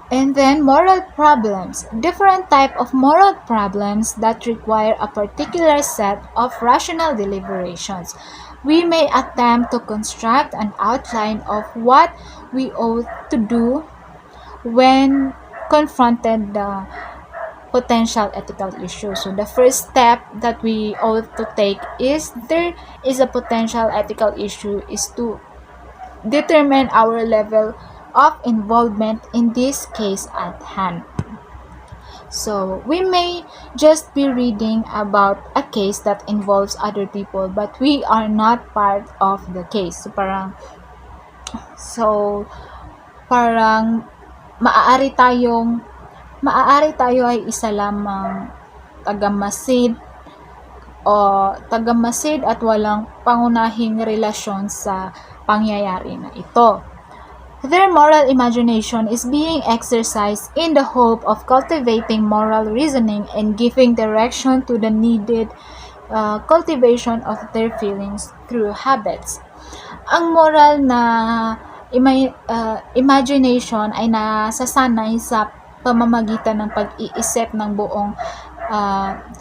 And then moral problems. Different type of moral problems that require a particular set of rational deliberations. We may attempt to construct an outline of what we ought to do when confronted the potential ethical issues. So the first step that we ought to take is there is a potential ethical issue is to determine our level of involvement in this case at hand. So, we may just be reading about a case that involves other people but we are not part of the case. So parang maaari tayong maaari tayo ay isa lamang tagamasid o tagamasid at walang pangunahing relasyon sa pangyayari na ito. Their moral imagination is being exercised in the hope of cultivating moral reasoning and giving direction to the needed cultivation of their feelings through habits. Ang moral na imagination ay nasasanay sa pamamagitan ng pag-iisip ng buong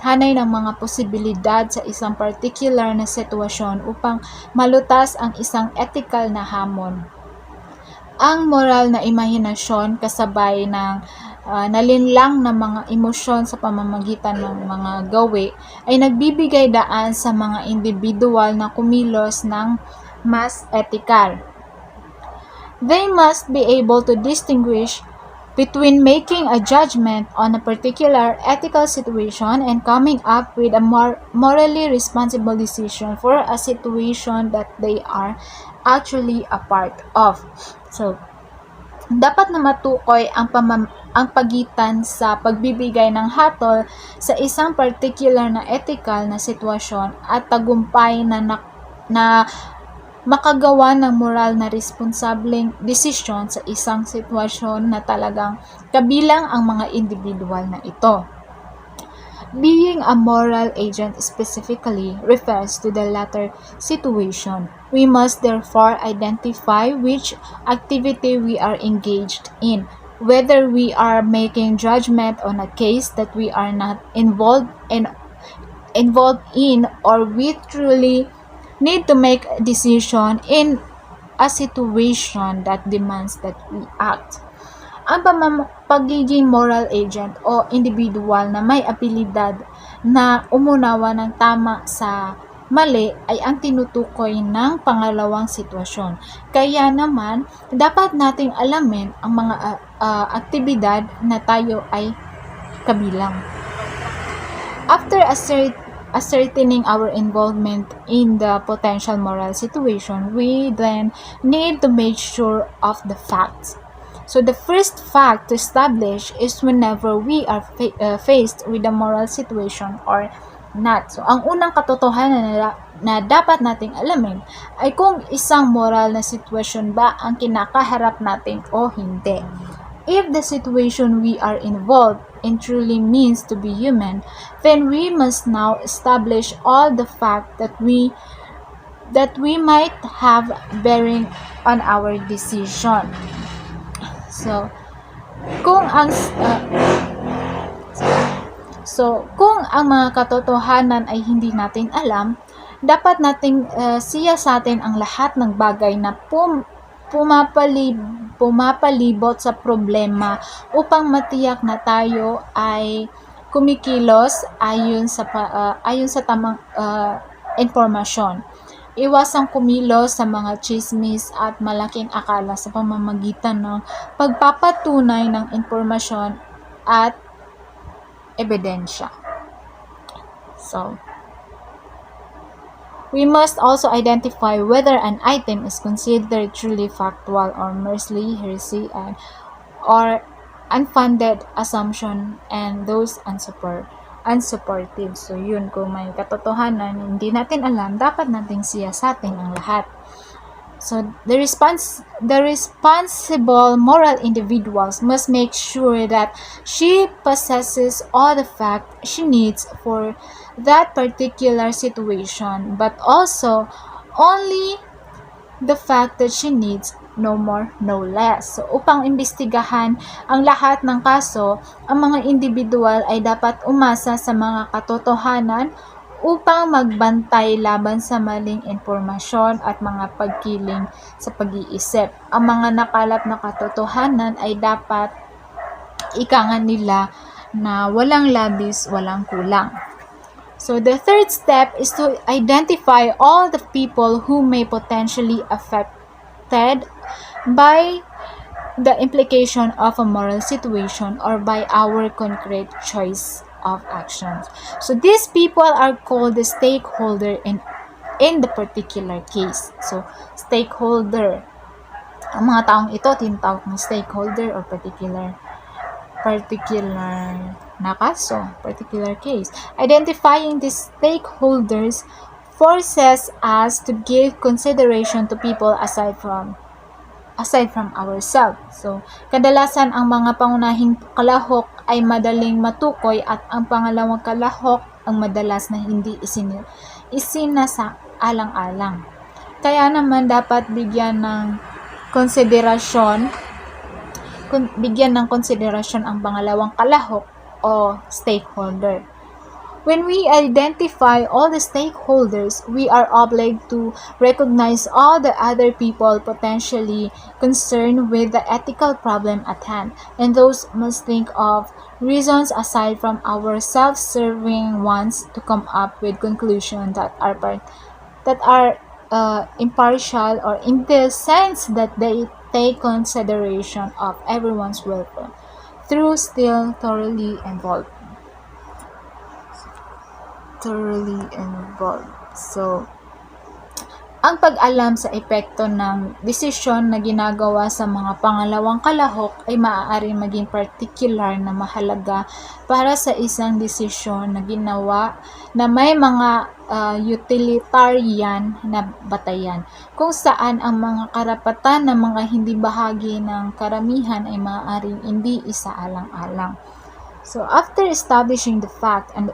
hanay ng mga posibilidad sa isang particular na sitwasyon upang malutas ang isang ethical na hamon. Ang moral na imahinasyon kasabay ng nalinlang na mga emosyon sa pamamagitan ng mga gawi ay nagbibigay daan sa mga individual na kumilos ng mas ethical. They must be able to distinguish between making a judgment on a particular ethical situation and coming up with a morally responsible decision for a situation that they are actually a part of. So, dapat na matukoy ang pagitan sa pagbibigay ng hatol sa isang particular na ethical na sitwasyon at tagumpay na makagawa ng moral na responsableng desisyon sa isang sitwasyon na talagang kabilang ang mga individual na ito. Being a moral agent specifically refers to the latter situation. We must therefore identify which activity we are engaged in, whether we are making judgment on a case that we are not involved in or we truly need to make a decision in a situation that demands that we act. Ang pagiging moral agent o individual na may abilidad na umunawa ng tama sa mali ay ang tinutukoy ng pangalawang sitwasyon. Kaya naman, dapat nating alamin ang mga aktibidad na tayo ay kabilang. After ascertaining our involvement in the potential moral situation, we then need to make sure of the facts. So the first fact to establish is whenever we are faced with a moral situation or not. So ang unang katotohanan na dapat nating alamin ay kung isang moral na sitwasyon ba ang kinakaharap natin o hindi. If the situation we are involved in truly means to be human, then we must now establish all the facts that we might have bearing on our decision. So, kung ang mga katotohanan ay hindi natin alam, dapat nating siyasatin ang lahat ng bagay na pumapalibot sa problema upang matiyak na tayo ay kumikilos ayon sa tamang impormasyon. Iwasang kumilos sa mga chismis at malaking akala sa pamamagitan ng pagpapatunay ng impormasyon at ebidensya. So, we must also identify whether an item is considered truly factual or merely hearsay or unfounded assumption and those unsupportive. So, yun, kung may katotohanan, hindi natin alam, dapat nating siyasatin ang lahat. So, the responsible moral individuals must make sure that she possesses all the facts she needs for that particular situation, but also only the fact that she needs, no more, no less. So, upang imbestigahan ang lahat ng kaso, ang mga individual ay dapat umasa sa mga katotohanan upang magbantay laban sa maling impormasyon at mga pagkiling sa pag-iisip. Ang mga nakalap na katotohanan ay dapat ikangan nila na walang labis, walang kulang. So the third step is to identify all the people who may potentially affected by the implication of a moral situation or by our concrete choice of actions. So these people are called the stakeholder in the particular case. So stakeholder, ang mga taong ito tinatawag ng stakeholder or particular na kaso, particular case. Identifying these stakeholders forces us to give consideration to people aside from ourselves. So, kadalasan ang mga pangunahing kalahok ay madaling matukoy at ang pangalawang kalahok ang madalas na hindi isinasaalang-alang. Kaya naman dapat bigyan ng konsiderasyon ang pangalawang kalahok o stakeholder. When we identify all the stakeholders, we are obliged to recognize all the other people potentially concerned with the ethical problem at hand, and those must think of reasons aside from our self-serving ones to come up with conclusions that are impartial, or in the sense that they take consideration of everyone's welfare, through still thoroughly involved. So, ang pag-alam sa epekto ng desisyon na ginagawa sa mga pangalawang kalahok ay maaari maging particular na mahalaga para sa isang desisyon na ginawa na may mga utilitarian na batayan, kung saan ang mga karapatan ng mga hindi bahagi ng karamihan ay maaaring hindi isaalang-alang. So, after establishing the fact and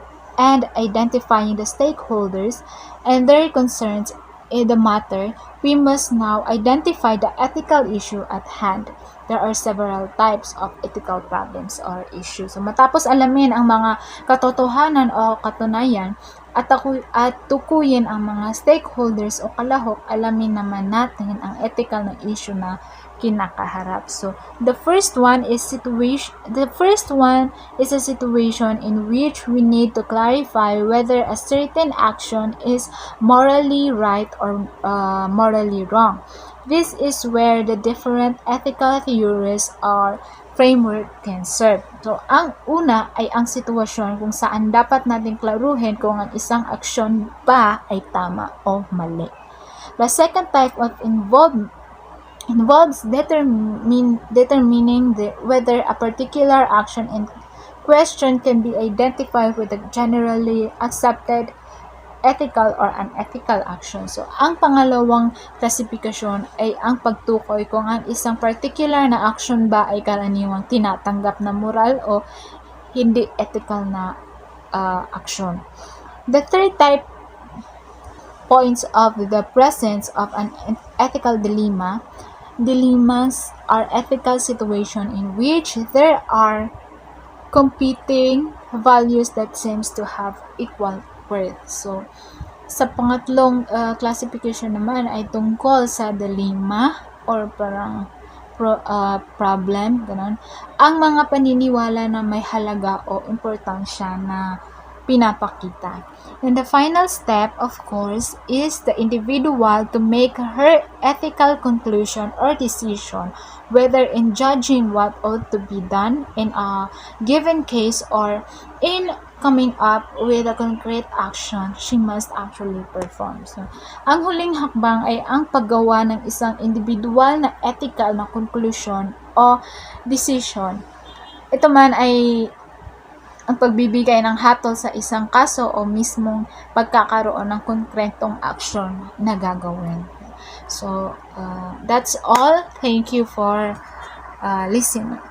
identifying the stakeholders and their concerns in the matter, we must now identify the ethical issue at hand. There are several types of ethical problems or issues. So, matapos alamin ang mga katotohanan o katunayan at tukuyin ang mga stakeholders o kalahok, alamin naman natin ang ethical na issue na kinakaharap. So, the first one is a situation in which we need to clarify whether a certain action is morally right or morally wrong. This is where the different ethical theories or framework can serve. So, ang una ay ang sitwasyon kung saan dapat natin klaruhin kung ang isang aksyon ba ay tama o mali. The second type of involves determining whether a particular action in question can be identified with a generally accepted ethical or unethical action. So, ang pangalawang klasifikasyon ay ang pagtukoy kung ang isang particular na action ba ay karaniwang tinatanggap na moral o hindi ethical na action. The third type points of the presence of an ethical dilemma. Dilemmas are ethical situations in which there are competing values that seems to have equal worth. So, sa pangatlong classification naman ay tungkol sa dilemma or parang problem, ganun. Ang mga paniniwala na may halaga o importansya na pinapakita. And the final step, of course, is the individual to make her ethical conclusion or decision, whether in judging what ought to be done in a given case or in coming up with a concrete action she must actually perform. So, ang huling hakbang ay ang paggawa ng isang individual na ethical na conclusion o decision. Ito man ay ang pagbibigay ng hatol sa isang kaso o mismong pagkakaroon ng konkretong action na gagawin. So, that's all. Thank you for listening.